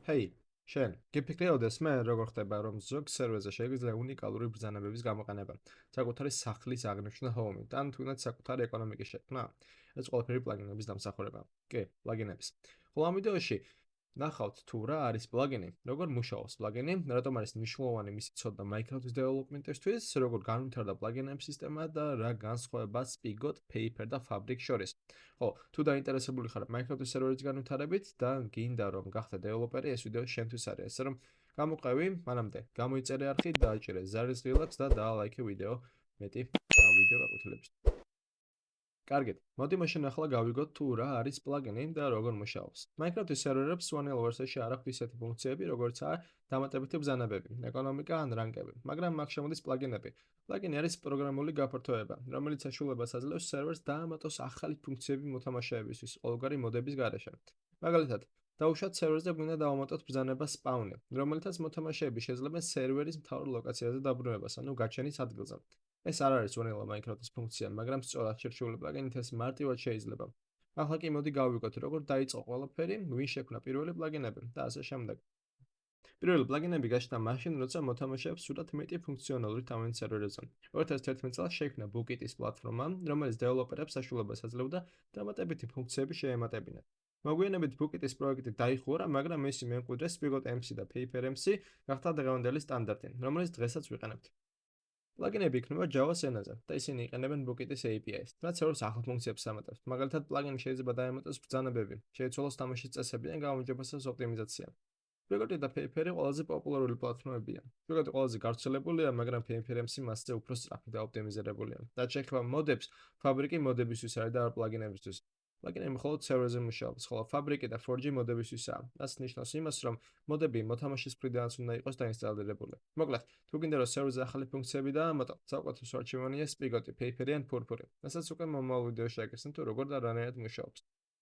ჰეი, შენ, გიფიქრეოდეს მე როგორ ხდება, რომ ზოგ სერვერზე შეიძლება უნიკალური ბრძანებების გამოყენება, საკუთარი სახლის აღნიშვნა ჰომით, ან თუნდაც საკუთარი ეკონომიკის შექმნა? ეს ყველაფერი პლაგინების დამსახურებაა. კი, პლაგინების. ხოლო ამ ვიდეოში ნახავთ თუ რა არის პლაგინი, როგორ მუშაობს პლაგინი, რატომ არის მნიშვნელოვანი მისი ცოდნა Microsoft Development-ისთვის, როგორ განვითარდა პლაგინების სისტემა და რა განსხვავება Spigot, Paper და Fabric შორის. ხო, თუ დაინტერესებული ხარ Microsoft სერვერის განვითარებით და გინდა რომ გახდე დეველოპერი, ეს ვიდეო შენთვის არის. ასე რომ გამოყევი, მანამდე გამოიწერე არხი, დააჭერე ზარის ღილაკს და დაალაიქე ვიდეო მეტი ვიდეო გაკვეთილების. კარგით, მოდი მაშინ ახლა გავიგოთ თუ რა არის პლაგინი და როგორ მუშაობს. Minecraft-ის სერვერებს სვანელ ვერსიაში არ აქვს ისეთი ფუნქციები, როგორიცაა დამატებითი ბრძანებები, ეკონომიკა ან რანკები, მაგრამ აქ შემოდის პლაგინები. პლაგინი არის პროგრამული გაფართოება, რომელიც საშუალებას აძლევს სერვერს დაამატოს ახალი ფუნქციები მოთამაშეებისთვის ყოველგვარი მოდების გარეშე. მაგალითად, დაუშვათ სერვერზე გვინდა დავამატოთ ბრძანება Spawn-ი, რომელთაც მოთამაშეები შეძლებენ სერვერის მთავარ ლოკაციაზე დაბრუნებას, ანუ გაჩენის ადგილზე. ეს არ არის უვნელო Minecraft-ის ფუნქცია, მაგრამ სწორად შერჩეული პლაგინით ეს მარტივად შეიძლება. ახლა კი მოდი გავიგოთ, როგორ დაიწყო ყველაფერი, ვინ შექმნა პირველი პლაგინები და ასე შემდეგ. პირველი პლაგინები გაჩნდა მაშინ, როცა მოთამაშეებს სურათ მეტი ფუნქციონალური თავის სერვერებზე. 2011 წელს შეიქმნა Bookit-ის პლატფორმა, რომელიც დეველოპერებს საშუალებას აძლევდა დამატებითი ფუნქციები შეემატებინათ. მოგვიანებით Bookit-ის პროექტი დაიხურა, მაგრამ მისი მემკვიდრე Spigot MC და Paper MC გახდა დღევანდელი სტანდარტი, რომელიც დღესაც ვიყენებთ. პლაგინები იქმნება Java ენაზე და ისინი იყენებენ Bookit-ის API-ს, რაც სერვერს ახალ ფუნქციებს ამატებს. მაგალითად, პლაგინი შეიძლება დაემატოს ბრძანებები, შეიცვალოს თამაშის წესები ან გაუმჯობესოს ოპტიმიზაცია. Bookit და Paper-ი ყველაზე პოპულარული პლატფორმებია. Bookit ყველაზე გავრცელებულია, მაგრამ Paper MC მასზე უფრო სწრაფი და ოპტიმიზირებულია. რაც შეეხება მოდებს, Fabric-ი მოდებისთვის არის და არ პლაგინებისთვის. პლაგინი მხოლოდ სერვერზე მუშაობს, ხოლო Fabric-ი და 4G მოდებისთვისაა. რაც ნიშნავს იმას, რომ მოდები მოთამაშის მხრიდანაც უნდა იყოს დაინსტალირებული. მოკლედ, თუ გინდა რომ სერვერზე ახალი ფუნქციები დაამატო, საუკეთესო არჩევანია Spigot, Paper ან Purple. რასაც უკვე მომავალ ვიდეოში აგესნით თუ როგორ და რანაირად მუშაობს.